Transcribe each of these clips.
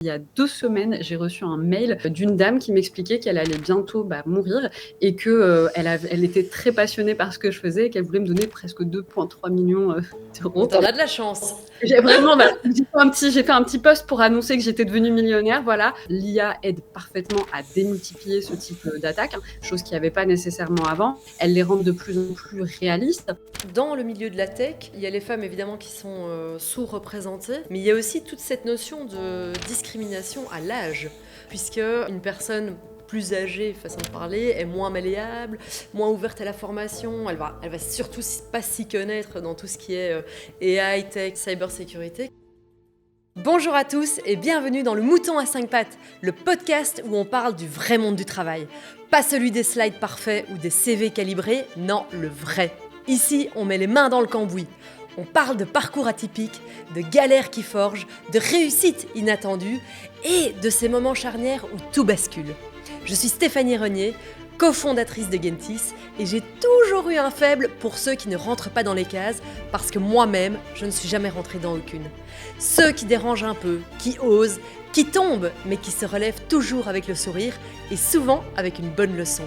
Il y a 2 semaines, j'ai reçu un mail d'une dame qui m'expliquait qu'elle allait bientôt, mourir et que, elle était très passionnée par ce que je faisais et qu'elle voulait me donner presque 2,3 millions d'euros. T'en as de la chance. J'ai vraiment, j'ai fait un petit post pour annoncer que j'étais devenue millionnaire, voilà. L'IA aide parfaitement à démultiplier ce type d'attaques, chose qu'il n'y avait pas nécessairement avant. Elle les rend de plus en plus réalistes. Dans le milieu de la tech, il y a les femmes évidemment qui sont sous-représentées, mais il y a aussi toute cette notion de discrimination à l'âge, puisque une personne plus âgée, façon de parler, est moins malléable, moins ouverte à la formation, elle va surtout pas s'y connaître dans tout ce qui est AI, tech, cybersécurité. Bonjour à tous et bienvenue dans le Mouton à 5 pattes, le podcast où on parle du vrai monde du travail. Pas celui des slides parfaits ou des CV calibrés, non, le vrai. Ici, on met les mains dans le cambouis. On parle de parcours atypiques, de galères qui forgent, de réussites inattendues et de ces moments charnières où tout bascule. Je suis Stéphanie Renier, cofondatrice de Gentis, et j'ai toujours eu un faible pour ceux qui ne rentrent pas dans les cases, parce que moi-même, je ne suis jamais rentrée dans aucune. Ceux qui dérangent un peu, qui osent, qui tombent, mais qui se relèvent toujours avec le sourire, et souvent avec une bonne leçon.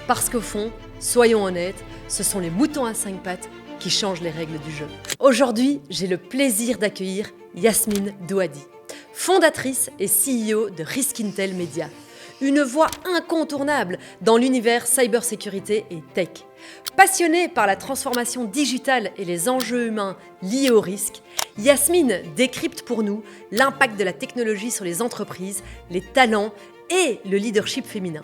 Parce qu'au fond, soyons honnêtes, ce sont les moutons à 5 pattes qui changent les règles du jeu. Aujourd'hui, j'ai le plaisir d'accueillir Yasmine Douadi, fondatrice et CEO de Riskintel Media. Une voix incontournable dans l'univers cybersécurité et tech. Passionnée par la transformation digitale et les enjeux humains liés au risque, Yasmine décrypte pour nous l'impact de la technologie sur les entreprises, les talents et le leadership féminin.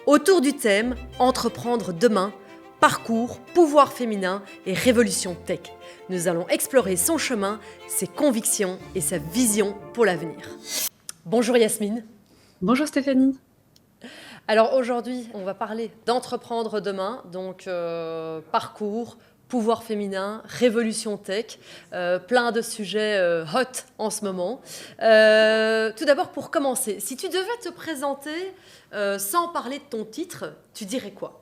Autour du thème « Entreprendre demain », parcours, pouvoir féminin et révolution tech. Nous allons explorer son chemin, ses convictions et sa vision pour l'avenir. Bonjour Yasmine. Bonjour Stéphanie. Alors aujourd'hui, on va parler d'entreprendre demain, donc parcours, pouvoir féminin, révolution tech, plein de sujets hot en ce moment. Tout d'abord, pour commencer, si tu devais te présenter sans parler de ton titre, tu dirais quoi ?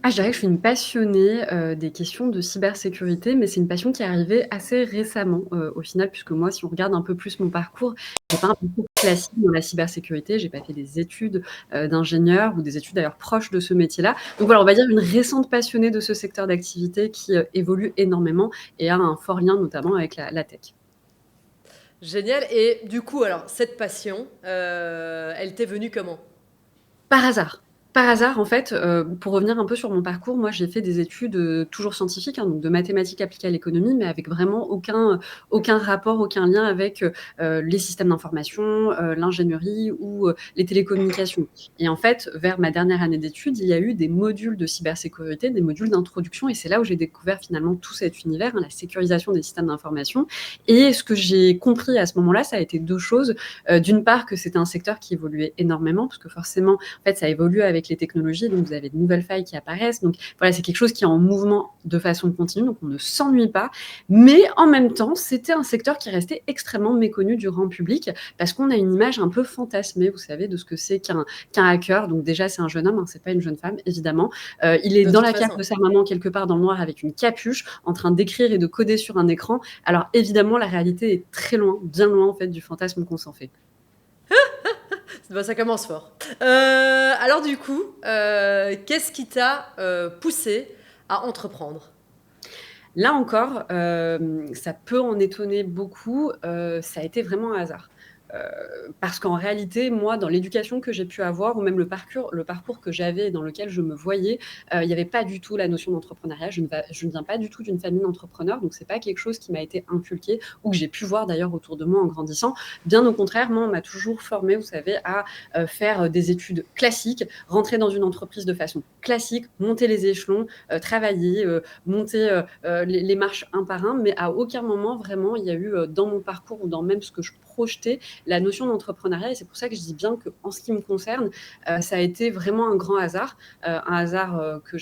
Je dirais que je suis une passionnée des questions de cybersécurité, mais c'est une passion qui est arrivée assez récemment au final, puisque moi, si on regarde un peu plus mon parcours, j'ai pas un parcours classique dans la cybersécurité, j'ai pas fait des études d'ingénieur ou des études d'ailleurs proches de ce métier-là. Donc voilà, on va dire une récente passionnée de ce secteur d'activité qui évolue énormément et a un fort lien notamment avec la tech. Génial. Et du coup, alors, cette passion, elle t'est venue comment ? Par hasard. Par hasard, en fait, pour revenir un peu sur mon parcours, moi, j'ai fait des études toujours scientifiques, donc de mathématiques appliquées à l'économie, mais avec vraiment aucun rapport, aucun lien avec les systèmes d'information, l'ingénierie ou les télécommunications. Et en fait, vers ma dernière année d'études, il y a eu des modules de cybersécurité, des modules d'introduction, et c'est là où j'ai découvert finalement tout cet univers, la sécurisation des systèmes d'information. Et ce que j'ai compris à ce moment-là, ça a été 2 choses. D'une part, que c'était un secteur qui évoluait énormément, parce que forcément, en fait, ça évolue avec les technologies, donc vous avez de nouvelles failles qui apparaissent. Donc voilà, c'est quelque chose qui est en mouvement de façon continue, donc on ne s'ennuie pas. Mais en même temps, c'était un secteur qui restait extrêmement méconnu du grand public, parce qu'on a une image un peu fantasmée, vous savez, de ce que c'est qu'un hacker. Donc déjà, c'est un jeune homme, c'est pas une jeune femme, évidemment. Il est dans la cave de sa maman, quelque part dans le noir, avec une capuche, en train d'écrire et de coder sur un écran. Alors évidemment, la réalité est très loin, bien loin en fait du fantasme qu'on s'en fait. Ça commence fort. Alors du coup, qu'est-ce qui t'a poussé à entreprendre ? Là encore, ça peut en étonner beaucoup, ça a été vraiment un hasard. Parce qu'en réalité, moi, dans l'éducation que j'ai pu avoir, ou même le parcours que j'avais et dans lequel je me voyais, il n'y avait pas du tout la notion d'entrepreneuriat. Je ne viens pas du tout d'une famille d'entrepreneurs, donc c'est pas quelque chose qui m'a été inculqué ou que j'ai pu voir d'ailleurs autour de moi en grandissant. Bien au contraire, moi, on m'a toujours formée, vous savez, à faire des études classiques, rentrer dans une entreprise de façon classique, monter les échelons, travailler, monter les marches un par un, mais à aucun moment, vraiment, il y a eu dans mon parcours ou dans même ce que je projetais, la notion d'entrepreneuriat. Et c'est pour ça que je dis bien qu'en ce qui me concerne, ça a été vraiment un grand hasard, que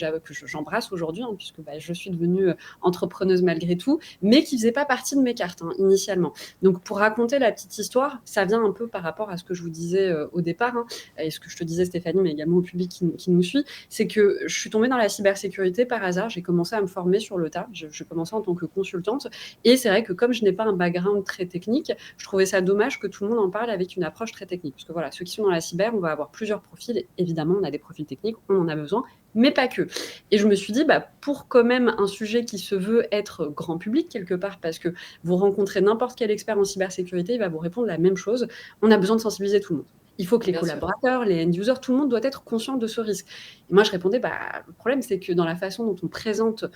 j'embrasse aujourd'hui, puisque je suis devenue entrepreneuse malgré tout, mais qui faisait pas partie de mes cartes initialement. Donc pour raconter la petite histoire, ça vient un peu par rapport à ce que je vous disais au départ, et ce que je te disais Stéphanie, mais également au public qui nous suit, c'est que je suis tombée dans la cybersécurité par hasard. J'ai commencé à me former sur le tas, je commençais en tant que consultante, et c'est vrai que comme je n'ai pas un background très technique, je trouvais ça ça dommage que tout le monde en parle avec une approche très technique. Parce que voilà, ceux qui sont dans la cyber, on va avoir plusieurs profils. Évidemment, on a des profils techniques, on en a besoin, mais pas que. Et je me suis dit, pour quand même un sujet qui se veut être grand public quelque part, parce que vous rencontrez n'importe quel expert en cybersécurité, il va vous répondre la même chose. On a besoin de sensibiliser tout le monde. Il faut que les Bien sûr. collaborateurs, les end-users, tout le monde doit être conscient de ce risque. Et moi, je répondais, le problème, c'est que dans la façon dont on présente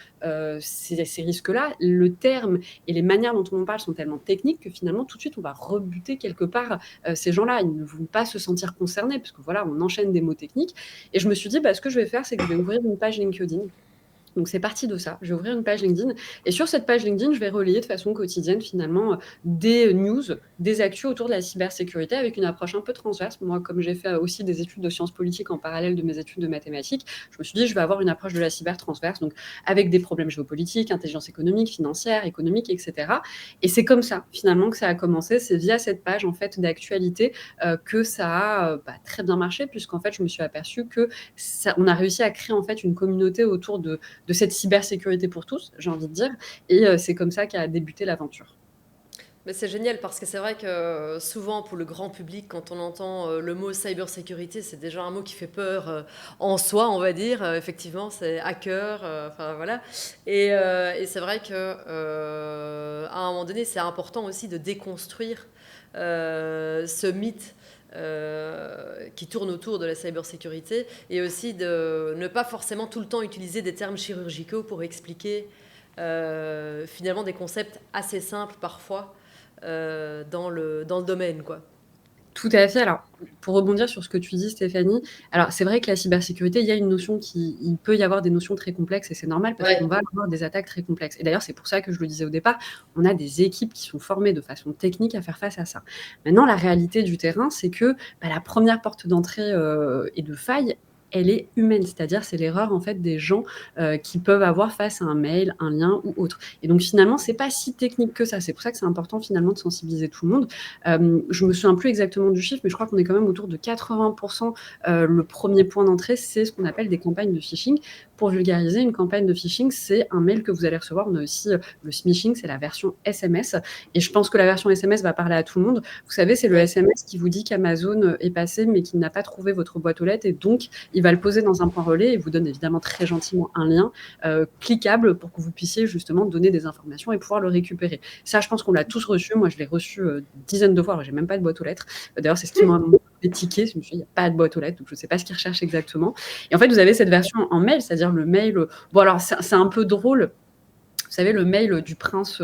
ces risques-là, le terme et les manières dont on en parle sont tellement techniques que finalement, tout de suite, on va rebuter quelque part ces gens-là. Ils ne vont pas se sentir concernés, parce que voilà, on enchaîne des mots techniques. Et je me suis dit, ce que je vais faire, c'est que je vais ouvrir une page LinkedIn. Donc c'est parti de ça. Je vais ouvrir une page LinkedIn et sur cette page LinkedIn, je vais relayer de façon quotidienne finalement des news, des actus autour de la cybersécurité avec une approche un peu transverse. Moi, comme j'ai fait aussi des études de sciences politiques en parallèle de mes études de mathématiques, je me suis dit je vais avoir une approche de la cyber transverse, donc avec des problèmes géopolitiques, intelligence économique, financière, économique, etc. Et c'est comme ça finalement que ça a commencé. C'est via cette page en fait d'actualité que ça a très bien marché, puisqu'en fait je me suis aperçue que on a réussi à créer en fait une communauté autour de cette cybersécurité pour tous, j'ai envie de dire. Et c'est comme ça qu'a débuté l'aventure. Mais c'est génial parce que c'est vrai que souvent pour le grand public, quand on entend le mot cybersécurité, c'est déjà un mot qui fait peur en soi, on va dire. Effectivement, c'est hacker, enfin voilà. Et c'est vrai que à un moment donné, c'est important aussi de déconstruire ce mythe qui tourne autour de la cybersécurité et aussi de ne pas forcément tout le temps utiliser des termes chirurgicaux pour expliquer finalement des concepts assez simples parfois dans le domaine, quoi. Tout à fait. Alors, pour rebondir sur ce que tu dis, Stéphanie, alors c'est vrai que la cybersécurité, il peut y avoir des notions très complexes et c'est normal parce qu'on Ouais. va avoir des attaques très complexes. Et d'ailleurs, c'est pour ça que je le disais au départ, on a des équipes qui sont formées de façon technique à faire face à ça. Maintenant, la réalité du terrain, c'est que la première porte d'entrée et de faille, elle est humaine, c'est-à-dire c'est l'erreur en fait des gens qui peuvent avoir face à un mail, un lien ou autre. Et donc finalement, c'est pas si technique que ça. C'est pour ça que c'est important finalement de sensibiliser tout le monde. Je me souviens plus exactement du chiffre, mais je crois qu'on est quand même autour de 80%. Le premier point d'entrée, c'est ce qu'on appelle des campagnes de phishing. Pour vulgariser, une campagne de phishing, c'est un mail que vous allez recevoir. On a aussi le smishing, c'est la version SMS. Et je pense que la version SMS va parler à tout le monde. Vous savez, c'est le Ouais. SMS qui vous dit qu'Amazon est passé, mais qu'il n'a pas trouvé votre boîte aux lettres. Et donc, il va le poser dans un point relais et vous donne évidemment très gentiment un lien cliquable pour que vous puissiez justement donner des informations et pouvoir le récupérer. Ça, je pense qu'on l'a tous reçu. Moi, je l'ai reçu dizaines de fois. Alors, j'ai même pas de boîte aux lettres. D'ailleurs, c'est ce qui m'a fait tiquer. Je me suis dit, il n'y a pas de boîte aux lettres, donc je ne sais pas ce qu'ils recherchent exactement. Et en fait, vous avez cette version en mail, c'est-à-dire le mail. Bon, alors, c'est un peu drôle. Vous savez, le mail du prince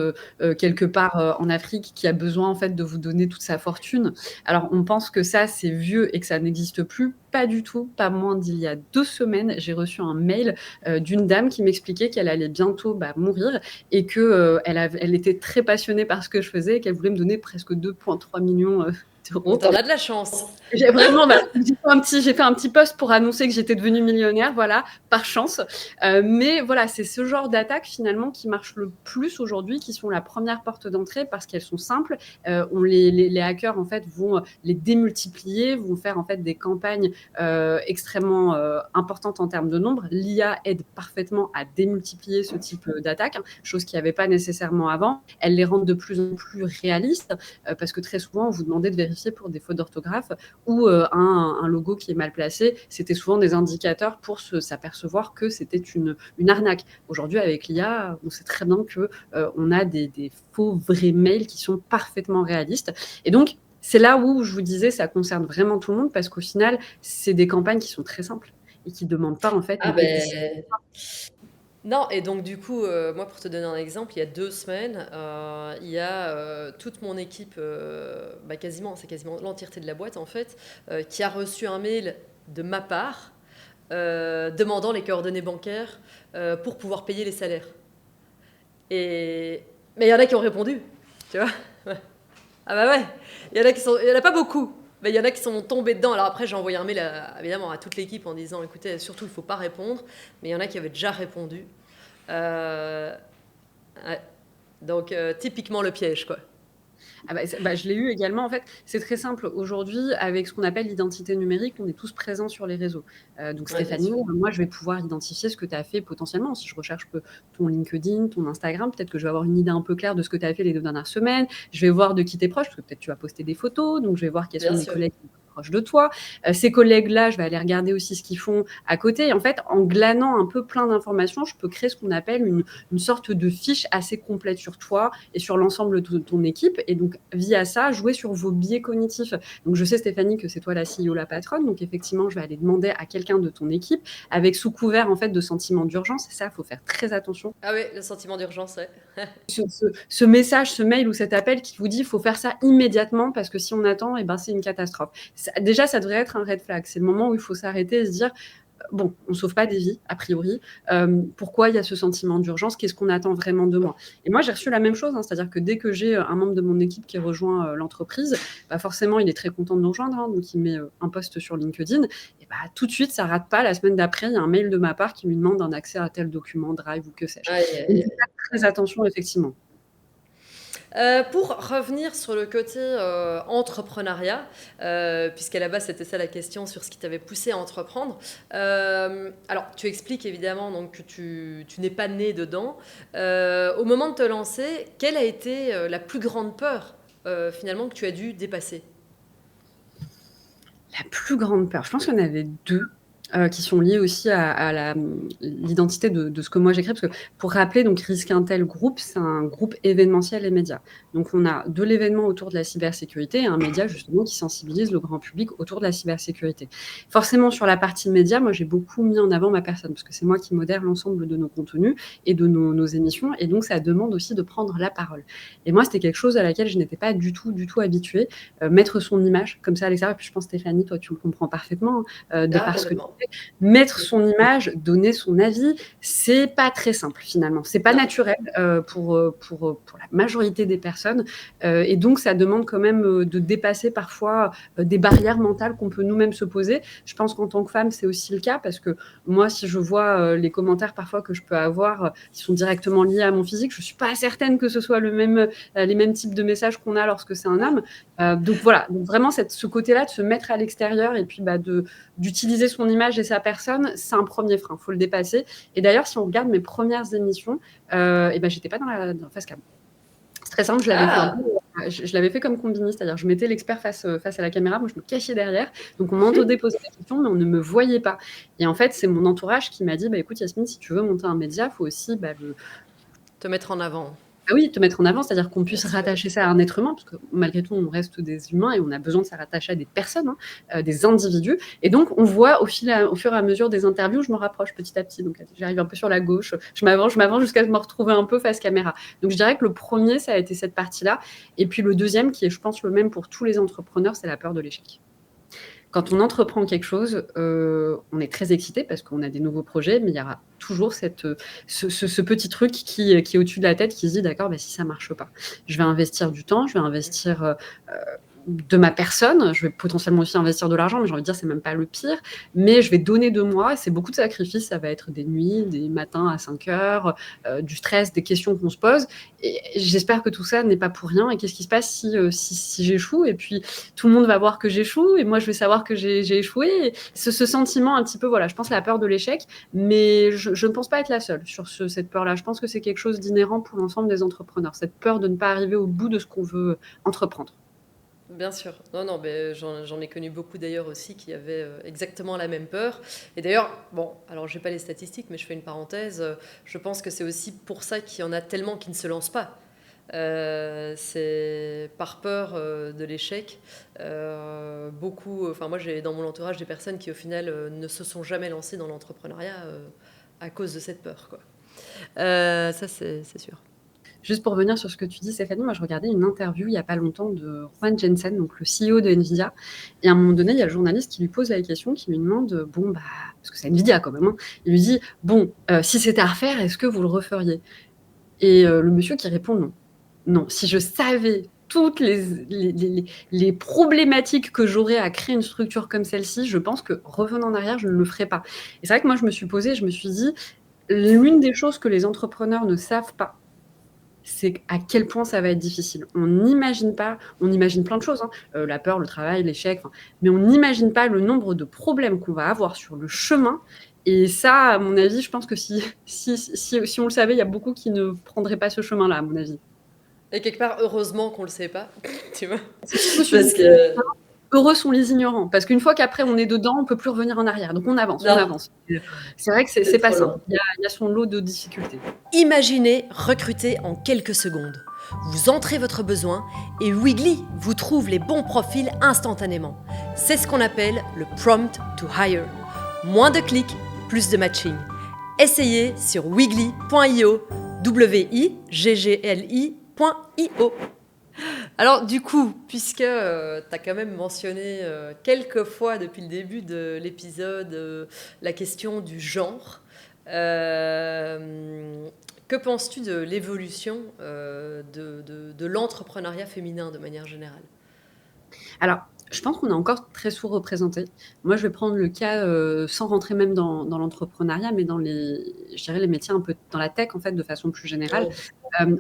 quelque part en Afrique qui a besoin en fait de vous donner toute sa fortune. Alors, on pense que ça, c'est vieux et que ça n'existe plus. Pas du tout. Pas moins d'il y a 2 semaines, j'ai reçu un mail d'une dame qui m'expliquait qu'elle allait bientôt mourir et que elle était très passionnée par ce que je faisais et qu'elle voulait me donner presque 2,3 millions d'euros. T'en as de la chance. J'ai vraiment, j'ai fait un petit post pour annoncer que j'étais devenue millionnaire, voilà, par chance. Mais voilà, c'est ce genre d'attaques finalement qui marchent le plus aujourd'hui, qui sont la première porte d'entrée parce qu'elles sont simples. Les hackers en fait vont les démultiplier, vont faire en fait des campagnes extrêmement importantes en termes de nombre. L'IA aide parfaitement à démultiplier ce type d'attaques, chose qu'il n'y avait pas nécessairement avant. Elle les rend de plus en plus réalistes parce que très souvent on vous demandait de vérifier pour des fautes d'orthographe ou un logo qui est mal placé. C'était souvent des indicateurs pour s'apercevoir que c'était une arnaque. Aujourd'hui, avec l'IA, on sait très bien qu'on a des faux vrais mails qui sont parfaitement réalistes. Et donc, c'est là où je vous disais, ça concerne vraiment tout le monde parce qu'au final, c'est des campagnes qui sont très simples et qui ne demandent pas en fait Ah une technicité. ben non, et donc du coup, moi pour te donner un exemple, il y a 2 semaines, il y a toute mon équipe, c'est quasiment l'entièreté de la boîte en fait, qui a reçu un mail de ma part demandant les coordonnées bancaires pour pouvoir payer les salaires. Mais il y en a qui ont répondu, tu vois. Ouais. Ah bah ouais, il y en a pas beaucoup. Mais il y en a qui sont tombés dedans. Alors après, j'ai envoyé un mail évidemment à toute l'équipe en disant, écoutez, surtout, il ne faut pas répondre. Mais il y en a qui avaient déjà répondu. Ouais. Donc, typiquement le piège, quoi. Ah bah, je l'ai eu également. En fait, c'est très simple. Aujourd'hui, avec ce qu'on appelle l'identité numérique, on est tous présents sur les réseaux. Donc Ouais, bien Stéphanie, sûr. moi, je vais pouvoir identifier ce que tu as fait potentiellement. Si je recherche ton LinkedIn, ton Instagram, peut-être que je vais avoir une idée un peu claire de ce que tu as fait les 2 dernières semaines. Je vais voir de qui tu es proche, parce que peut-être tu vas poster des photos, donc je vais voir quels sont Bien les sûr. collègues qui sont proches de toi. Ces collègues-là, je vais aller regarder aussi ce qu'ils font à côté. Et en fait, en glanant un peu plein d'informations, je peux créer ce qu'on appelle une sorte de fiche assez complète sur toi et sur l'ensemble de ton équipe. Et donc, via ça, jouer sur vos biais cognitifs. Donc, je sais, Stéphanie, que c'est toi la CEO, la patronne. Donc, effectivement, je vais aller demander à quelqu'un de ton équipe, avec sous couvert, en fait, de sentiment d'urgence. Ça, il faut faire très attention. Ah oui, le sentiment d'urgence, ouais. Ce message, ce mail ou cet appel qui vous dit qu'il faut faire ça immédiatement parce que si on attend, eh ben, c'est une catastrophe. Déjà, ça devrait être un red flag. C'est le moment où il faut s'arrêter et se dire, bon, on ne sauve pas des vies, a priori. Pourquoi il y a ce sentiment d'urgence? Qu'est-ce qu'on attend vraiment de moi? Et moi, j'ai reçu la même chose, hein, c'est-à-dire que dès que j'ai un membre de mon équipe qui rejoint l'entreprise, bah forcément, il est très content de nous rejoindre, hein, donc il met un post sur LinkedIn, et bah, tout de suite, ça rate pas. La semaine d'après, il y a un mail de ma part qui lui demande un accès à tel document, Drive ou que sais-je. Aïe, Donc, aïe, faut aïe. faire très attention, effectivement. Pour revenir sur le côté entrepreneuriat, puisqu'à la base c'était ça la question sur ce qui t'avait poussé à entreprendre. Alors tu expliques évidemment donc, que tu n'es pas né dedans. Au moment de te lancer, quelle a été la plus grande peur finalement que tu as dû dépasser? La plus grande peur, je pense qu'il y en avait 2 qui sont liées aussi à l'identité de ce que moi j'écris. Parce que pour rappeler, donc Risque Intel Group, c'est un groupe événementiel et médias. Donc on a de l'événement autour de la cybersécurité et un média justement qui sensibilise le grand public autour de la cybersécurité. Forcément, sur la partie média, moi j'ai beaucoup mis en avant ma personne parce que c'est moi qui modère l'ensemble de nos contenus et de nos émissions. Et donc ça demande aussi de prendre la parole. Et moi, c'était quelque chose à laquelle je n'étais pas du tout habituée. Mettre son image comme ça à l'extérieur. Puis je pense, Stéphanie, toi, tu le comprends parfaitement, de Ah, par ce que tu complètement. fais. Mettre son image, donner son avis, c'est pas très simple finalement. C'est pas Non. naturel pour la majorité des personnes. Et donc, ça demande quand même de dépasser parfois des barrières mentales qu'on peut nous-mêmes se poser. Je pense qu'en tant que femme, c'est aussi le cas parce que moi, si je vois les commentaires parfois que je peux avoir qui sont directement liés à mon physique, je suis pas certaine que ce soit les mêmes types de messages qu'on a lorsque c'est un homme. Donc voilà, donc vraiment ce côté-là de se mettre à l'extérieur et puis d'utiliser son image et sa personne, c'est un premier frein, il faut le dépasser. Et d'ailleurs, si on regarde mes premières émissions, et ben, j'étais pas dans la face cam. C'est très simple, je l'avais fait un peu, Ah. je l'avais fait comme Combini, c'est-à-dire je mettais l'expert face à la caméra, moi je me cachais derrière, donc on m'entendait poser des questions, mais on ne me voyait pas. Et en fait, c'est mon entourage qui m'a dit, bah écoute Yasmine, si tu veux monter un média, il faut aussi Te mettre en avant, ah oui, te mettre en avant, c'est-à-dire qu'on bien puisse sûr. rattacher ça à un être humain, parce que malgré tout, on reste des humains et on a besoin de se rattacher à des personnes, hein, des individus. Et donc, on voit au fur et à mesure des interviews, je me rapproche petit à petit. Donc, j'arrive un peu sur la gauche, je m'avance jusqu'à me retrouver un peu face caméra. Donc, je dirais que le premier, ça a été cette partie-là. Et puis, le deuxième, qui est, je pense, le même pour tous les entrepreneurs, c'est la peur de l'échec. Quand on entreprend quelque chose, on est très excité parce qu'on a des nouveaux projets, mais il y aura toujours ce petit truc qui est au-dessus de la tête qui se dit: «D'accord, bah, si ça marche pas, je vais investir du temps, je vais investir, de ma personne, je vais potentiellement aussi investir de l'argent, mais j'ai envie de dire, c'est même pas le pire, mais je vais donner de moi, c'est beaucoup de sacrifices, ça va être des nuits, des matins à 5 heures, du stress, des questions qu'on se pose et j'espère que tout ça n'est pas pour rien et qu'est-ce qui se passe si j'échoue et puis tout le monde va voir que j'échoue et moi je vais savoir que j'ai échoué et ce sentiment un petit peu, voilà, je pense la peur de l'échec, mais je ne pense pas être la seule sur cette peur-là. Je pense que c'est quelque chose d'inhérent pour l'ensemble des entrepreneurs, cette peur de ne pas arriver au bout de ce qu'on veut entreprendre. Bien sûr. Non, non, mais j'en ai connu beaucoup d'ailleurs aussi qui avaient exactement la même peur. Et d'ailleurs, bon, alors j'ai pas les statistiques, mais je fais une parenthèse. Je pense que c'est aussi pour ça qu'il y en a tellement qui ne se lancent pas. C'est par peur de l'échec. Beaucoup, enfin moi j'ai dans mon entourage des personnes qui au final ne se sont jamais lancées dans l'entrepreneuriat à cause de cette peur, quoi. Ça c'est sûr. Juste pour revenir sur ce que tu dis, Stéphanie, moi je regardais une interview il n'y a pas longtemps de Juan Jensen, donc le CEO de Nvidia. Et à un moment donné, il y a le journaliste qui lui pose la question, qui lui demande, bon, bah, parce que c'est Nvidia quand même, hein, il lui dit, bon, si c'était à refaire, est-ce que vous le referiez? Et le monsieur qui répond non. Non, si je savais toutes les problématiques que j'aurais à créer une structure comme celle-ci, je pense que revenant en arrière, je ne le ferais pas. Et c'est vrai que moi, je me suis posée, je me suis dit, l'une des choses que les entrepreneurs ne savent pas, c'est à quel point ça va être difficile. On n'imagine pas, on imagine plein de choses, hein, la peur, le travail, l'échec, mais on n'imagine pas le nombre de problèmes qu'on va avoir sur le chemin. Et ça, à mon avis, je pense que si on le savait, il y a beaucoup qui ne prendraient pas ce chemin-là, à mon avis. Et quelque part, heureusement qu'on le sait pas, tu vois. C'est ce que je me suis dit. Parce que Heureux sont les ignorants, parce qu'une fois qu'après on est dedans, on peut plus revenir en arrière. Donc on avance, on non, avance. C'est vrai que c'est c'est pas trop simple. long. Il y a son lot de difficultés. Imaginez recruter en quelques secondes. Vous entrez votre besoin et Weegly vous trouve les bons profils instantanément. C'est ce qu'on appelle le prompt to hire. Moins de clics, plus de matching. Essayez sur weegly.io, wiggli.io. Alors du coup, puisque tu as quand même mentionné quelques fois depuis le début de l'épisode la question du genre, que penses-tu de l'évolution de l'entrepreneuriat féminin de manière générale? Alors, je pense qu'on est encore très sous-représenté. Moi, je vais prendre le cas, sans rentrer même dans l'entrepreneuriat, mais je dirais les métiers un peu dans la tech, en fait, de façon plus générale. Oh.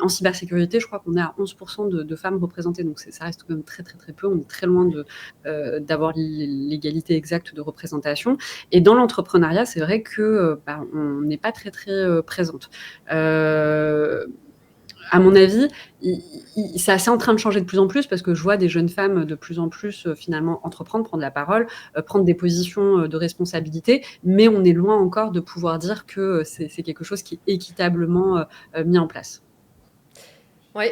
En cybersécurité, je crois qu'on est à 11% de femmes représentées, donc ça reste quand même très, très, très peu. On est très loin d'avoir l'égalité exacte de représentation. Et dans l'entrepreneuriat, c'est vrai que on n'est pas très, très présente. À mon avis, c'est en train de changer de plus en plus parce que je vois des jeunes femmes de plus en plus finalement entreprendre, prendre la parole, prendre des positions de responsabilité, mais on est loin encore de pouvoir dire que c'est quelque chose qui est équitablement mis en place. Oui,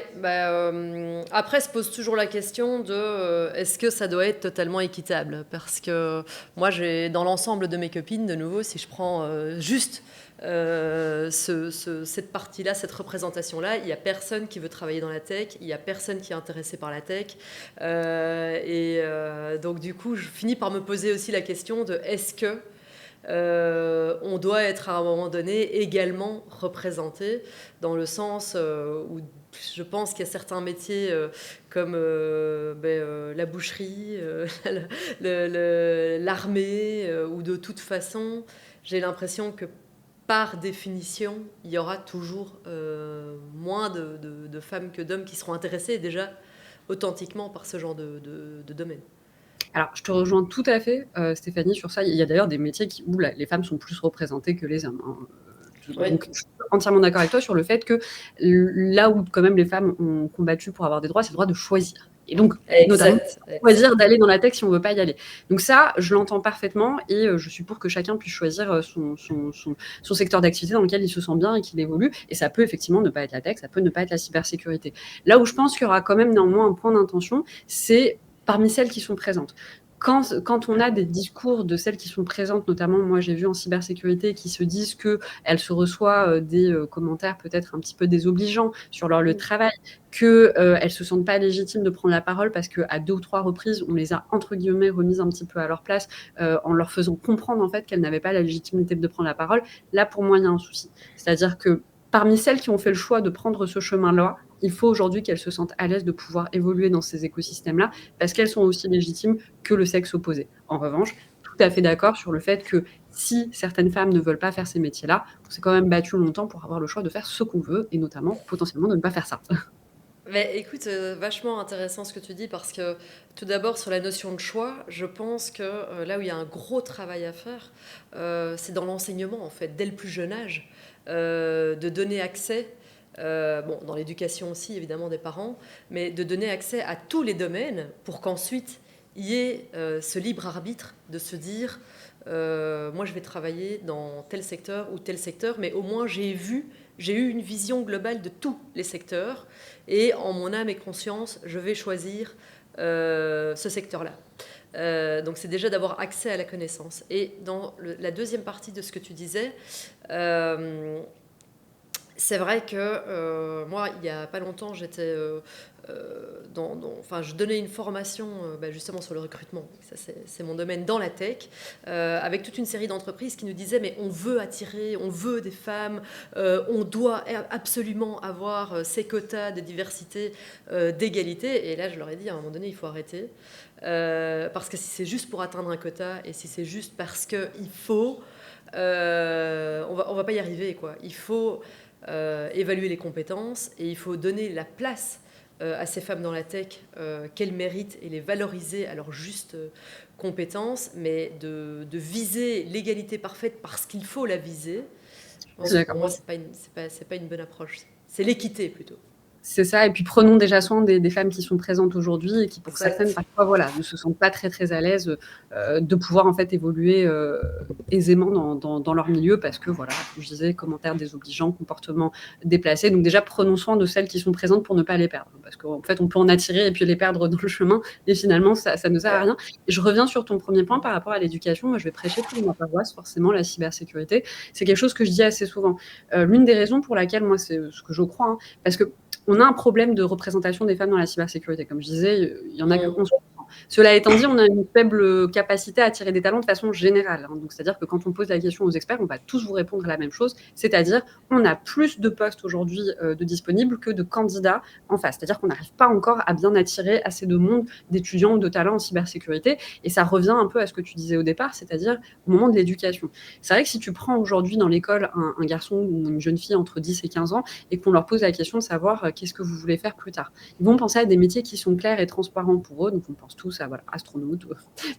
après se pose toujours la question de est-ce que ça doit être totalement équitable? Parce que moi, dans l'ensemble de mes copines, de nouveau, si je prends juste cette partie-là, cette représentation-là, il n'y a personne qui veut travailler dans la tech, il n'y a personne qui est intéressé par la tech. Donc du coup, je finis par me poser aussi la question de est-ce que on doit être à un moment donné également représenté dans le sens où je pense qu'il y a certains métiers comme la boucherie, l'armée, où de toute façon, j'ai l'impression que par définition, il y aura toujours moins de femmes que d'hommes qui seront intéressées déjà authentiquement par ce genre de domaine. Alors, je te rejoins tout à fait, Stéphanie, sur ça. Il y a d'ailleurs des métiers où les femmes sont plus représentées que les hommes, hein. Oui. Donc, je suis entièrement d'accord avec toi sur le fait que là où quand même les femmes ont combattu pour avoir des droits, c'est le droit de choisir. Et donc, notamment, choisir d'aller dans la tech si on ne veut pas y aller. Donc ça, je l'entends parfaitement et je suis pour que chacun puisse choisir son secteur d'activité dans lequel il se sent bien et qu'il évolue. Et ça peut effectivement ne pas être la tech, ça peut ne pas être la cybersécurité. Là où je pense qu'il y aura quand même néanmoins un point d'intention, c'est parmi celles qui sont présentes. Quand on a des discours de celles qui sont présentes, notamment moi j'ai vu en cybersécurité, qui se disent qu'elles se reçoivent des commentaires peut-être un petit peu désobligeants sur leur lieu de travail, qu'elles ne se sentent pas légitimes de prendre la parole parce qu'à 2 ou 3 reprises, on les a entre guillemets remises un petit peu à leur place en leur faisant comprendre en fait qu'elles n'avaient pas la légitimité de prendre la parole. Là, pour moi, il y a un souci. C'est-à-dire que parmi celles qui ont fait le choix de prendre ce chemin-là, il faut aujourd'hui qu'elles se sentent à l'aise de pouvoir évoluer dans ces écosystèmes-là parce qu'elles sont aussi légitimes que le sexe opposé. En revanche, tout à fait d'accord sur le fait que si certaines femmes ne veulent pas faire ces métiers-là, on s'est quand même battu longtemps pour avoir le choix de faire ce qu'on veut et notamment potentiellement de ne pas faire ça. Mais écoute, vachement intéressant ce que tu dis parce que tout d'abord sur la notion de choix, je pense que là où il y a un gros travail à faire, c'est dans l'enseignement en fait, dès le plus jeune âge, de donner accès, dans l'éducation aussi évidemment des parents, mais de donner accès à tous les domaines pour qu'ensuite il y ait ce libre arbitre de se dire, moi je vais travailler dans tel secteur ou tel secteur, mais au moins j'ai eu une vision globale de tous les secteurs et en mon âme et conscience, je vais choisir ce secteur-là. Donc c'est déjà d'avoir accès à la connaissance. Et dans la deuxième partie de ce que tu disais, c'est vrai que moi, il n'y a pas longtemps, j'étais je donnais une formation justement sur le recrutement. Ça, c'est mon domaine dans la tech, avec toute une série d'entreprises qui nous disaient mais on veut attirer, on veut des femmes, on doit absolument avoir ces quotas de diversité, d'égalité. Et là, je leur ai dit à un moment donné, il faut arrêter. Parce que si c'est juste pour atteindre un quota et si c'est juste parce qu'il faut, on va pas y arriver, quoi. Il faut évaluer les compétences, et il faut donner la place à ces femmes dans la tech qu'elles méritent et les valoriser à leur juste compétence, mais de viser l'égalité parfaite parce qu'il faut la viser, je Je suis pense que pour d'accord. moi, c'est pas une bonne approche. C'est l'équité plutôt. C'est ça, et puis prenons déjà soin des femmes qui sont présentes aujourd'hui et qui, pour certaines, Exact. parfois, voilà, ne se sentent pas très très à l'aise de pouvoir en fait évoluer aisément dans leur milieu parce que, voilà, comme je disais, commentaires désobligeants, comportements déplacés. Donc déjà, prenons soin de celles qui sont présentes pour ne pas les perdre. Parce qu'en fait, on peut en attirer et puis les perdre dans le chemin, et finalement, ça ne sert à rien. Et je reviens sur ton premier point par rapport à l'éducation. Moi, je vais prêcher pour ma paroisse, forcément, la cybersécurité. C'est quelque chose que je dis assez souvent. L'une des raisons pour laquelle, moi, c'est ce que je crois, hein, parce que on a un problème de représentation des femmes dans la cybersécurité. Comme je disais, il n'y en a que 11%. Cela étant dit, on a une faible capacité à attirer des talents de façon générale. Donc, c'est-à-dire que quand on pose la question aux experts, on va tous vous répondre la même chose, c'est-à-dire on a plus de postes aujourd'hui de disponibles que de candidats en face. C'est-à-dire qu'on n'arrive pas encore à bien attirer assez de monde, d'étudiants ou de talents en cybersécurité. Et ça revient un peu à ce que tu disais au départ, c'est-à-dire au moment de l'éducation. C'est vrai que si tu prends aujourd'hui dans l'école un garçon ou une jeune fille entre 10 et 15 ans et qu'on leur pose la question de savoir qu'est-ce que vous voulez faire plus tard, ils vont penser à des métiers qui sont clairs et transparents pour eux. Donc on pense tous à astronaute,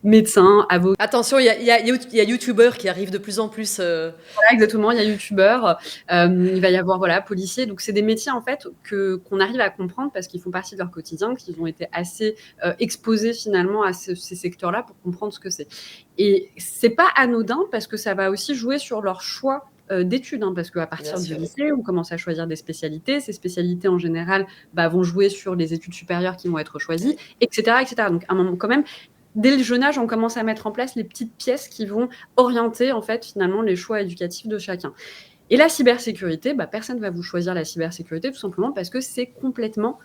médecin, avocat. Attention, il y a youtubeurs qui arrivent de plus en plus. Voilà, exactement, il y a youtubeur, il va y avoir policier. Donc c'est des métiers en fait qu'on arrive à comprendre parce qu'ils font partie de leur quotidien, qu'ils ont été assez exposés finalement à ces secteurs-là pour comprendre ce que c'est. Et c'est pas anodin parce que ça va aussi jouer sur leur choix d'études, parce qu'à partir du lycée, on commence à choisir des spécialités. Ces spécialités, en général, vont jouer sur les études supérieures qui vont être choisies, etc., etc. Donc, à un moment, quand même, dès le jeune âge, on commence à mettre en place les petites pièces qui vont orienter, en fait, finalement, les choix éducatifs de chacun. Et la cybersécurité, personne ne va vous choisir la cybersécurité, tout simplement parce que c'est complètement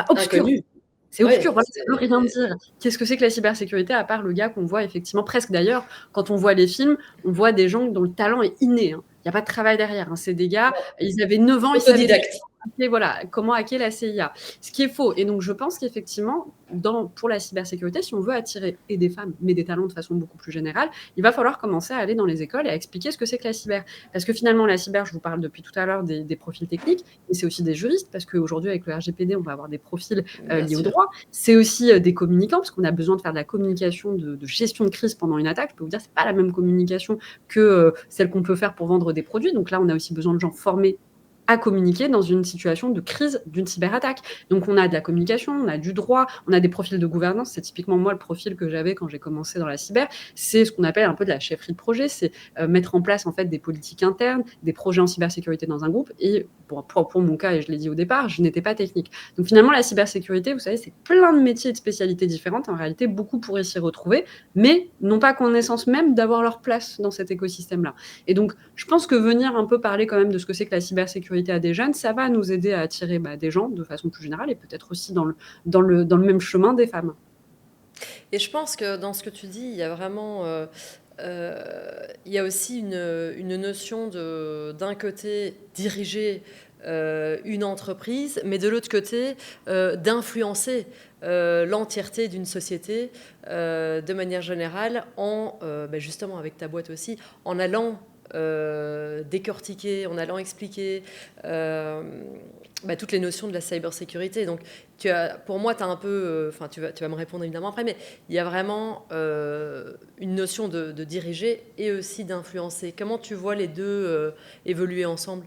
obscur. Inconnu. C'est obscur, ça ne veut rien dire. Qu'est-ce que c'est que la cybersécurité, à part le gars qu'on voit effectivement, presque d'ailleurs, quand on voit les films, on voit des gens dont le talent est inné. Il n'y a pas de travail derrière. C'est des gars, ils avaient 9 ans, ils savaient comment hacker la CIA. Ce qui est faux. Et donc, je pense qu'effectivement, pour la cybersécurité, si on veut attirer et des femmes, mais des talents de façon beaucoup plus générale, il va falloir commencer à aller dans les écoles et à expliquer ce que c'est que la cyber. Parce que finalement, la cyber, je vous parle depuis tout à l'heure des profils techniques, mais c'est aussi des juristes, parce qu'aujourd'hui, avec le RGPD, on va avoir des profils liés au droit. C'est aussi des communicants, parce qu'on a besoin de faire de la communication de gestion de crise pendant une attaque. Je peux vous dire, c'est pas la même communication que celle qu'on peut faire pour vendre des produits. Donc là, on a aussi besoin de gens formés à communiquer dans une situation de crise d'une cyberattaque. Donc on a de la communication, on a du droit, on a des profils de gouvernance. C'est typiquement moi le profil que j'avais quand j'ai commencé dans la cyber. C'est ce qu'on appelle un peu de la chefferie de projet, c'est mettre en place en fait des politiques internes, des projets en cybersécurité dans un groupe. Et pour mon cas, et je l'ai dit au départ, je n'étais pas technique. Donc finalement la cybersécurité, vous savez, c'est plein de métiers et de spécialités différentes. En réalité, beaucoup pourraient s'y retrouver, mais n'ont pas connaissance même d'avoir leur place dans cet écosystème-là. Et donc je pense que venir un peu parler quand même de ce que c'est que la cybersécurité à des jeunes, ça va nous aider à attirer des gens de façon plus générale et peut-être aussi dans le même chemin des femmes. Et je pense que dans ce que tu dis, il y a vraiment... il y a aussi une notion d'un côté, diriger une entreprise, mais de l'autre côté, d'influencer l'entièreté d'une société de manière générale, justement avec ta boîte aussi, en allant décortiquer, en allant expliquer toutes les notions de la cybersécurité. Donc, pour moi, tu as un peu... tu vas me répondre évidemment après, mais il y a vraiment une notion de diriger et aussi d'influencer. Comment tu vois les deux évoluer ensemble ?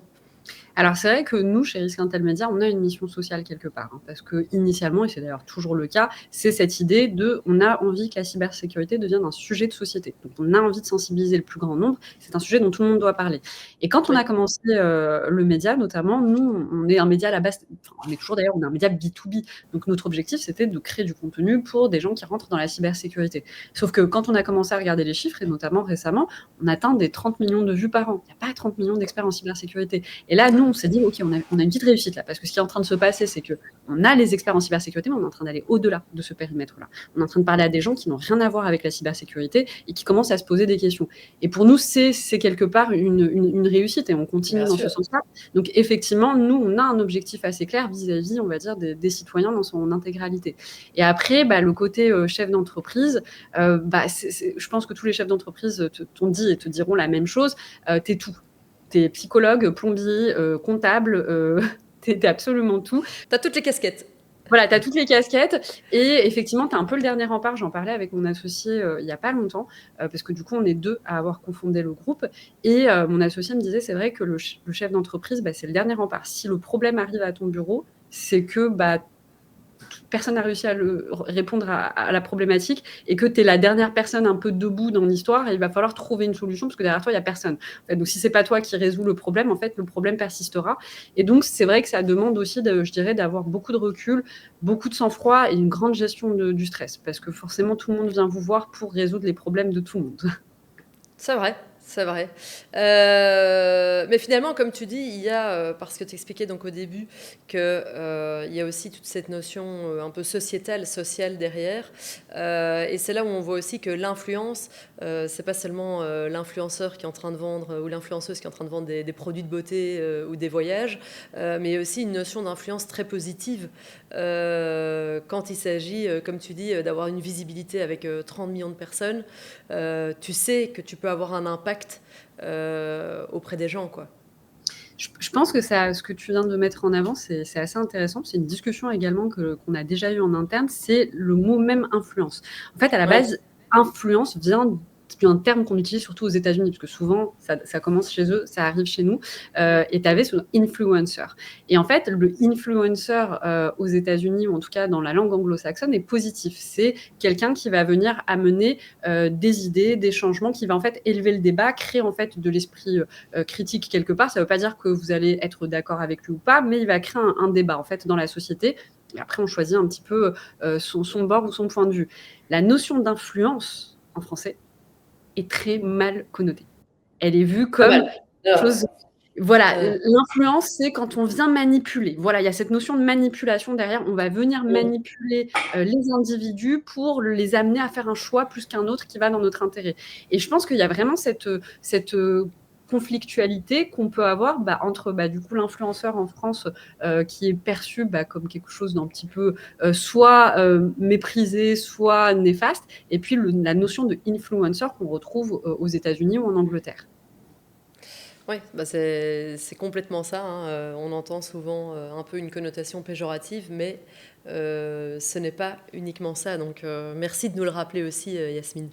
Alors c'est vrai que nous, chez Risque Intelmédia, on a une mission sociale quelque part, parce que initialement, et c'est d'ailleurs toujours le cas, c'est cette idée on a envie que la cybersécurité devienne un sujet de société. Donc on a envie de sensibiliser le plus grand nombre, c'est un sujet dont tout le monde doit parler. Et quand on a commencé le média, notamment, nous, on est un média à la base, on est toujours d'ailleurs, on est un média B2B, donc notre objectif, c'était de créer du contenu pour des gens qui rentrent dans la cybersécurité. Sauf que quand on a commencé à regarder les chiffres, et notamment récemment, on atteint des 30 millions de vues par an. Il n'y a pas 30 millions d'experts en cybersécurité. Et là, nous, on s'est dit, OK, on a une petite réussite là, parce que ce qui est en train de se passer, c'est qu'on a les experts en cybersécurité, mais on est en train d'aller au-delà de ce périmètre-là. On est en train de parler à des gens qui n'ont rien à voir avec la cybersécurité et qui commencent à se poser des questions. Et pour nous, c'est quelque part une réussite et on continue dans ce sens-là. Donc effectivement, nous, on a un objectif assez clair vis-à-vis, on va dire, des citoyens dans son intégralité. Et après, le côté chef d'entreprise, je pense que tous les chefs d'entreprise t'ont dit et te diront la même chose, t'es tout. T'es psychologue, plombier, comptable, t'es absolument tout. T'as toutes les casquettes. Voilà, tu as toutes les casquettes et effectivement, tu as un peu le dernier rempart. J'en parlais avec mon associé il n'y a pas longtemps, parce que du coup, on est deux à avoir confondé le groupe. Et mon associé me disait, c'est vrai que le chef d'entreprise, bah, c'est le dernier rempart. Si le problème arrive à ton bureau, c'est que bah, personne n'a réussi à répondre à la problématique et que tu es la dernière personne un peu debout dans l'histoire et il va falloir trouver une solution parce que derrière toi, il n'y a personne. En fait, donc, si ce n'est pas toi qui résous le problème, en fait, le problème persistera. Et donc, c'est vrai que ça demande aussi, je dirais, d'avoir beaucoup de recul, beaucoup de sang-froid et une grande gestion du stress parce que forcément, tout le monde vient vous voir pour résoudre les problèmes de tout le monde. C'est vrai, c'est vrai. Mais finalement, comme tu dis, il y a, parce que tu expliquais donc au début qu'il y a aussi toute cette notion un peu sociétale, sociale derrière. Et c'est là où on voit aussi que l'influence, c'est pas seulement l'influenceur qui est en train de vendre, ou l'influenceuse qui est en train de vendre des produits de beauté ou des voyages, mais il y a aussi une notion d'influence très positive quand il s'agit, comme tu dis, d'avoir une visibilité avec 30 millions de personnes. Tu sais que tu peux avoir un impact auprès des gens, quoi. Je pense que ça, ce que tu viens de mettre en avant, c'est assez intéressant. C'est une discussion également qu'on a déjà eue en interne. C'est le mot même influence. En fait, à la base, influence vient d'un terme qu'on utilise surtout aux États-Unis, parce que souvent, ça commence chez eux, ça arrive chez nous. Et tu avais ce influencer. Et en fait, le influencer aux États-Unis, ou en tout cas dans la langue anglo-saxonne, est positif. C'est quelqu'un qui va venir amener des idées, des changements, qui va en fait élever le débat, créer en fait de l'esprit critique quelque part. Ça ne veut pas dire que vous allez être d'accord avec lui ou pas, mais il va créer un débat en fait dans la société. Et après, on choisit un petit peu son bord ou son point de vue. La notion d'influence en français est très mal connotée. Elle est vue comme chose. Voilà, l'influence, c'est quand on vient manipuler. Voilà, il y a cette notion de manipulation derrière. On va venir manipuler les individus pour les amener à faire un choix plus qu'un autre qui va dans notre intérêt. Et je pense qu'il y a vraiment cette conflictualité qu'on peut avoir entre du coup l'influenceur en France qui est perçu comme quelque chose d'un petit peu soit méprisé, soit néfaste, et puis la notion de influencer qu'on retrouve aux États-Unis ou en Angleterre. Oui, c'est complètement ça, hein. On entend souvent un peu une connotation péjorative, mais ce n'est pas uniquement ça. Donc merci de nous le rappeler aussi, Yasmine.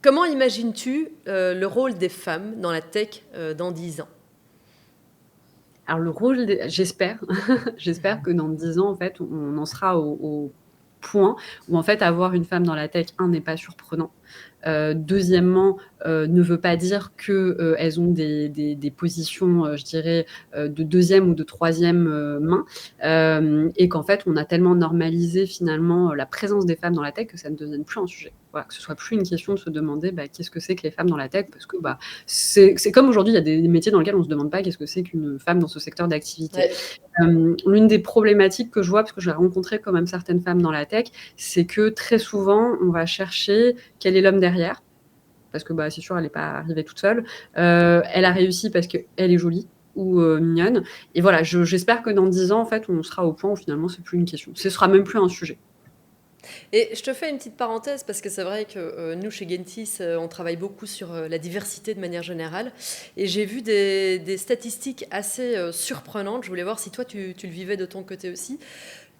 Comment imagines-tu le rôle des femmes dans la tech dans 10 ans? Alors le rôle, j'espère, j'espère que dans 10 ans, en fait, on en sera au point où en fait avoir une femme dans la tech, n'est pas surprenant. Deuxièmement, ne veut pas dire qu'elles ont des positions, je dirais, de deuxième ou de troisième main, et qu'en fait, on a tellement normalisé finalement la présence des femmes dans la tech que ça ne devienne plus un sujet. Voilà, que ce soit plus une question de se demander qu'est-ce que c'est que les femmes dans la tech, parce que c'est comme aujourd'hui, il y a des métiers dans lesquels on ne se demande pas qu'est-ce que c'est qu'une femme dans ce secteur d'activité. L'une des problématiques que je vois, parce que j'ai rencontré quand même certaines femmes dans la tech, c'est que très souvent, on va chercher quel est l'homme derrière, parce que c'est sûr, elle n'est pas arrivée toute seule. Elle a réussi parce qu'elle est jolie ou mignonne. Et voilà, j'espère que dans 10 ans, en fait, on sera au point où finalement, c'est plus une question. Ce sera même plus un sujet. Et je te fais une petite parenthèse parce que c'est vrai que nous, chez Gentis, on travaille beaucoup sur la diversité de manière générale. Et j'ai vu des statistiques assez surprenantes. Je voulais voir si toi, tu le vivais de ton côté aussi.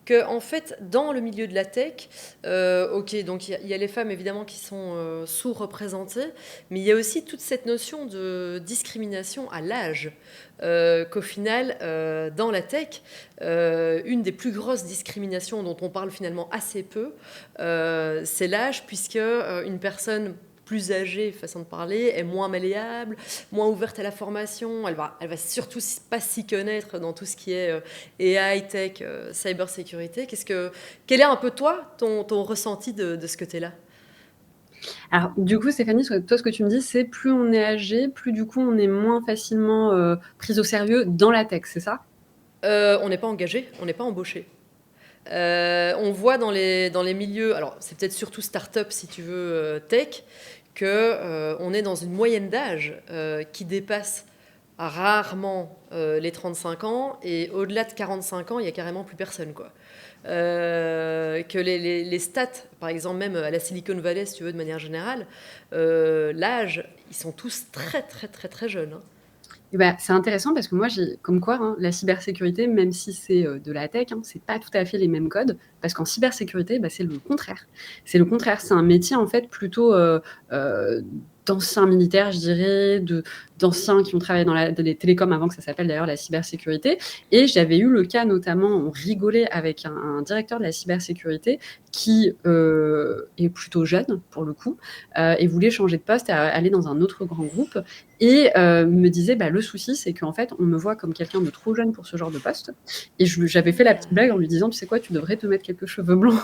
Que, en fait, dans le milieu de la tech, ok, donc il y a les femmes évidemment qui sont sous-représentées, mais il y a aussi toute cette notion de discrimination à l'âge. Qu'au final, dans la tech, une des plus grosses discriminations dont on parle finalement assez peu, c'est l'âge, puisque une personne plus âgée, façon de parler, est moins malléable, moins ouverte à la formation, elle va surtout pas s'y connaître dans tout ce qui est AI, tech, cybersécurité. Quel est un peu toi, ton ressenti de ce côté-là? Alors, du coup, Stéphanie, toi, ce que tu me dis, c'est plus on est âgé, plus du coup, on est moins facilement pris au sérieux dans la tech, c'est ça? On n'est pas engagé, on n'est pas embauché. On voit dans les milieux, alors c'est peut-être surtout start-up si tu veux, tech, qu'on est dans une moyenne d'âge qui dépasse rarement les 35 ans, et au-delà de 45 ans, il n'y a carrément plus personne, quoi. que les stats, par exemple, même à la Silicon Valley, si tu veux, de manière générale, l'âge, ils sont tous très, très, très, très jeunes. Hein. Et bah, c'est intéressant parce que moi, comme quoi, hein, la cybersécurité, même si c'est de la tech, hein, c'est pas tout à fait les mêmes codes. Parce qu'en cybersécurité, bah, c'est le contraire. C'est le contraire. C'est un métier, en fait, plutôt euh, d'anciens militaires, je dirais, d'anciens qui ont travaillé dans les télécoms avant que ça s'appelle d'ailleurs la cybersécurité. Et j'avais eu le cas, notamment, on rigolait avec un directeur de la cybersécurité qui est plutôt jeune, pour le coup, et voulait changer de poste et aller dans un autre grand groupe. Et me disait, bah, le souci, c'est qu'en fait, on me voit comme quelqu'un de trop jeune pour ce genre de poste. Et j'avais fait la petite blague en lui disant, tu sais quoi, tu devrais te mettre quelques cheveux blancs.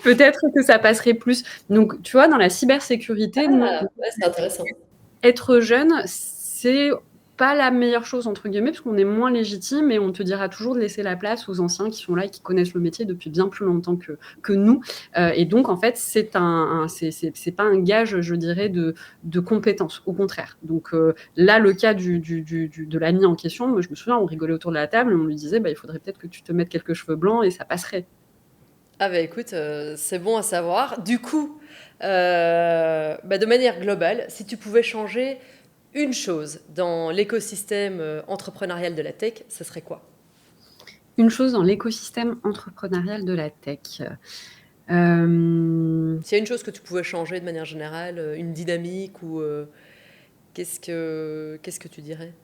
Peut-être que ça passerait plus. Donc, tu vois, dans la cybersécurité, moi, Ah, ouais, c'est intéressant. être jeune, c'est pas la meilleure chose, entre guillemets, parce qu'on est moins légitime et on te dira toujours de laisser la place aux anciens qui sont là et qui connaissent le métier depuis bien plus longtemps que nous. Et donc, en fait, c'est pas un gage, je dirais, de compétence, au contraire. Donc là, le cas de l'ami en question, moi, je me souviens, on rigolait autour de la table et on lui disait, bah, il faudrait peut-être que tu te mettes quelques cheveux blancs et ça passerait. Ah bah écoute, c'est bon à savoir. Du coup, bah de manière globale, si tu pouvais changer une chose dans l'écosystème entrepreneurial de la tech, ce serait quoi? Une chose dans l'écosystème entrepreneurial de la tech. Euh, S'il y a une chose que tu pouvais changer de manière générale, une dynamique ou qu'est-ce que tu dirais?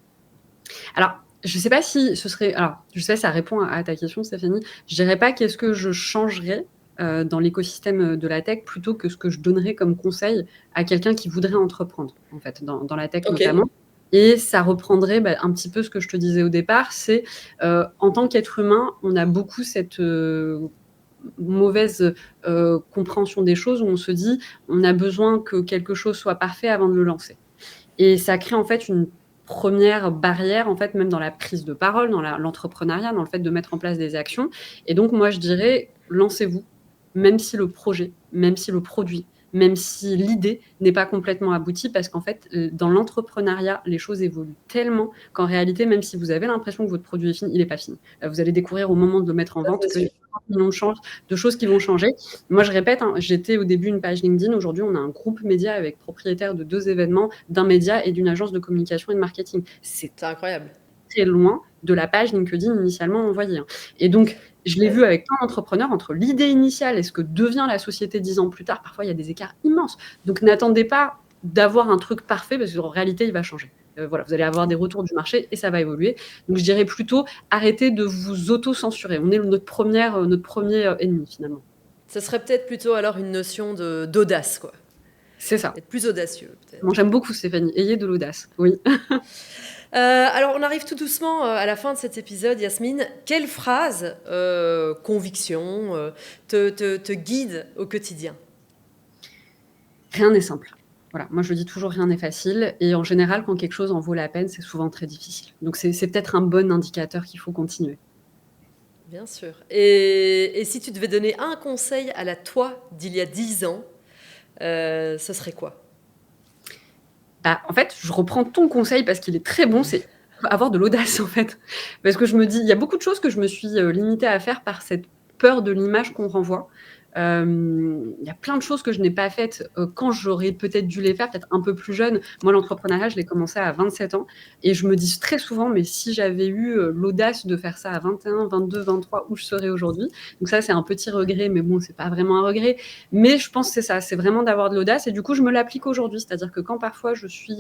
Alors, je sais pas si ce serait. Alors, je sais, ça répond à ta question, Stéphanie. Je dirais pas qu'est-ce que je changerais dans l'écosystème de la tech plutôt que ce que je donnerais comme conseil à quelqu'un qui voudrait entreprendre, en fait, dans la tech Ok. notamment. Et ça reprendrait bah, un petit peu ce que je te disais au départ, c'est en tant qu'être humain, on a beaucoup cette mauvaise compréhension des choses où on se dit on a besoin que quelque chose soit parfait avant de le lancer. Et ça crée en fait une première barrière, en fait, même dans la prise de parole, dans l'entrepreneuriat, dans le fait de mettre en place des actions. Et donc, moi, je dirais, lancez-vous, même si le projet, même si le produit, même si l'idée n'est pas complètement aboutie, parce qu'en fait, dans l'entrepreneuriat, les choses évoluent tellement qu'en réalité, même si vous avez l'impression que votre produit est fini, il n'est pas fini. Vous allez découvrir au moment de le mettre en Ça, vente c'est qu'il y sûr. a 50 millions de choses qui vont changer. Moi, je répète, hein, j'étais au début une page LinkedIn. Aujourd'hui, on a un groupe média avec propriétaire de 2 événements, d'un média et d'une agence de communication et de marketing. C'est C'est incroyable. très loin de la page LinkedIn initialement envoyée. Hein. Et donc, je l'ai vu avec plein d'entrepreneurs entre l'idée initiale et ce que devient la société 10 ans plus tard. Parfois, il y a des écarts immenses. Donc, n'attendez pas d'avoir un truc parfait parce qu'en réalité, il va changer. Voilà, vous allez avoir des retours du marché et ça va évoluer. Donc, je dirais plutôt arrêtez de vous auto-censurer. On est notre premier ennemi finalement. Ce serait peut-être plutôt alors une notion d'audace, quoi. C'est ça. Être plus audacieux, Moi, peut-être. j'aime beaucoup Stéphanie. Ayez de l'audace. Oui. Alors, on arrive tout doucement à la fin de cet épisode, Yasmine. Quelle phrase, conviction, te guide au quotidien? Rien n'est simple. Voilà, moi je dis toujours rien n'est facile et en général quand quelque chose en vaut la peine, c'est souvent très difficile. Donc c'est peut-être un bon indicateur qu'il faut continuer. Bien sûr. Et si tu devais donner un conseil à la toi d'il y a 10 ans, ce serait quoi? Bah, en fait, je reprends ton conseil parce qu'il est très bon, c'est avoir de l'audace en fait. Parce que je me dis, il y a beaucoup de choses que je me suis limitée à faire par cette peur de l'image qu'on renvoie. Il y a plein de choses que je n'ai pas faites quand j'aurais peut-être dû les faire, peut-être un peu plus jeune. Moi, l'entrepreneuriat, je l'ai commencé à 27 ans. Et je me dis très souvent, mais si j'avais eu l'audace de faire ça à 21, 22, 23, où je serais aujourd'hui. Donc ça, c'est un petit regret, mais bon, c'est pas vraiment un regret. Mais je pense que c'est ça, c'est vraiment d'avoir de l'audace. Et du coup, je me l'applique aujourd'hui. C'est-à-dire que quand parfois je suis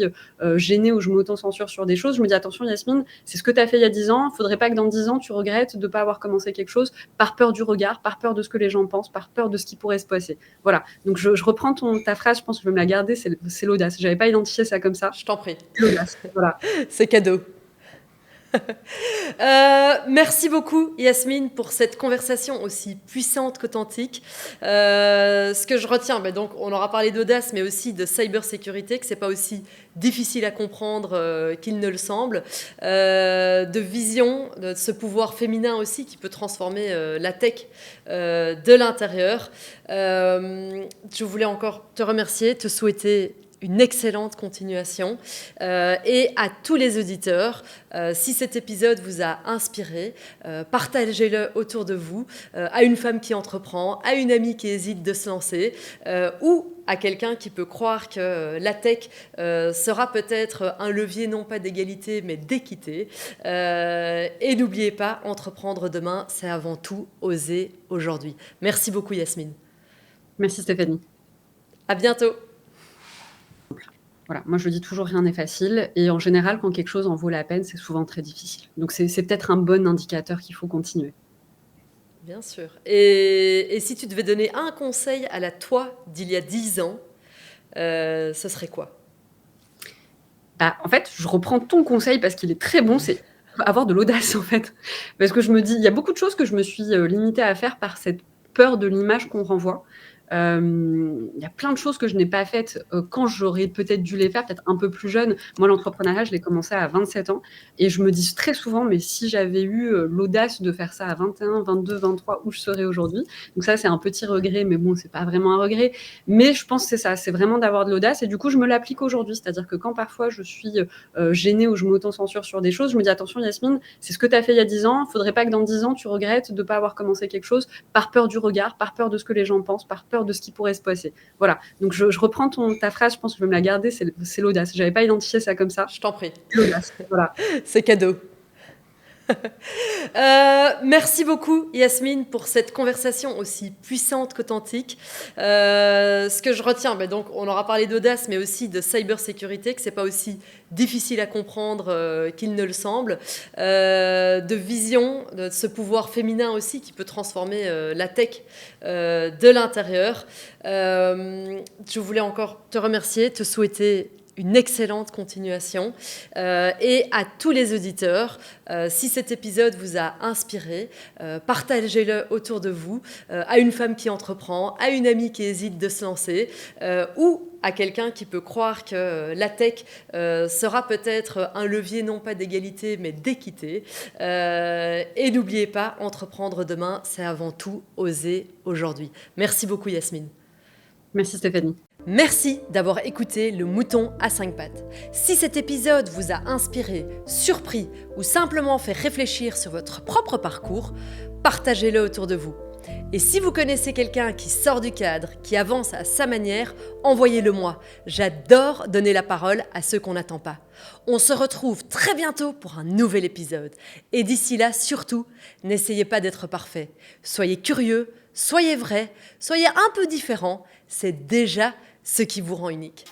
gênée ou je m'auto-censure sur des choses, je me dis attention, Yasmine, c'est ce que tu as fait il y a 10 ans. Il faudrait pas que dans 10 ans, tu regrettes de ne pas avoir commencé quelque chose par peur du regard, par peur de ce que les gens pensent, par peur de ce qui pourrait se passer. Voilà. Donc, je reprends ta phrase, je pense que je vais me la garder, c'est l'audace. Je n'avais pas identifié ça comme ça. Je t'en prie. L'audace. Voilà. C'est cadeau. Merci beaucoup Yasmine pour cette conversation aussi puissante qu'authentique. Ce que je retiens, donc on aura parlé d'audace, mais aussi de cybersécurité, que c'est pas aussi difficile à comprendre qu'il ne le semble, de vision, de ce pouvoir féminin aussi qui peut transformer la tech de l'intérieur. Je voulais encore te remercier, te souhaiter une excellente continuation. Et à tous les auditeurs, si cet épisode vous a inspiré, partagez-le autour de vous, à une femme qui entreprend, à une amie qui hésite de se lancer, ou à quelqu'un qui peut croire que la tech sera peut-être un levier non pas d'égalité mais d'équité. Et n'oubliez pas, entreprendre demain, c'est avant tout oser aujourd'hui. Merci beaucoup Yasmine. Merci Stéphanie. À bientôt. Voilà, moi je dis toujours rien n'est facile et en général quand quelque chose en vaut la peine, c'est souvent très difficile. Donc c'est peut-être un bon indicateur qu'il faut continuer. Bien sûr. Et si tu devais donner un conseil à la toi d'il y a 10 ans, ce serait quoi? Bah, en fait, je reprends ton conseil parce qu'il est très bon, c'est avoir de l'audace en fait. Parce que je me dis, il y a beaucoup de choses que je me suis limitée à faire par cette peur de l'image qu'on renvoie. Il y a plein de choses que je n'ai pas faites quand j'aurais peut-être dû les faire, peut-être un peu plus jeune. Moi, l'entrepreneuriat, je l'ai commencé à 27 ans et je me dis très souvent, mais si j'avais eu l'audace de faire ça à 21, 22, 23, où je serais aujourd'hui. Donc ça, c'est un petit regret, mais bon, c'est pas vraiment un regret. Mais je pense que c'est ça, c'est vraiment d'avoir de l'audace et du coup, je me l'applique aujourd'hui. C'est-à-dire que quand parfois je suis gênée ou je m'auto-censure sur des choses, je me dis attention Yasmine, c'est ce que tu as fait il y a 10 ans, il faudrait pas que dans 10 ans tu regrettes de ne pas avoir commencé quelque chose par peur du regard, par peur de ce que les gens pensent, par peur de ce qui pourrait se passer. Voilà. Donc je reprends ta phrase, je pense que je vais me la garder, c'est l'audace. J'avais pas identifié ça comme ça. Je t'en prie. L'audace. Voilà. C'est cadeau. Merci beaucoup Yasmine pour cette conversation aussi puissante qu'authentique. Ce que je retiens, donc on aura parlé d'audace mais aussi de cybersécurité, que c'est pas aussi difficile à comprendre qu'il ne le semble, de vision, de ce pouvoir féminin aussi qui peut transformer la tech de l'intérieur. Je voulais encore te remercier, te souhaiter une excellente continuation. Et à tous les auditeurs, si cet épisode vous a inspiré, partagez-le autour de vous, à une femme qui entreprend, à une amie qui hésite de se lancer, ou à quelqu'un qui peut croire que la tech sera peut-être un levier non pas d'égalité mais d'équité. Et n'oubliez pas, entreprendre demain, c'est avant tout oser aujourd'hui. Merci beaucoup Yasmine. Merci Stéphanie. Merci d'avoir écouté Le Mouton à 5 pattes. Si cet épisode vous a inspiré, surpris ou simplement fait réfléchir sur votre propre parcours, partagez-le autour de vous. Et si vous connaissez quelqu'un qui sort du cadre, qui avance à sa manière, envoyez-le moi. J'adore donner la parole à ceux qu'on n'attend pas. On se retrouve très bientôt pour un nouvel épisode. Et d'ici là, surtout, n'essayez pas d'être parfait. Soyez curieux, soyez vrai, soyez un peu différent. C'est déjà ce qui vous rend unique.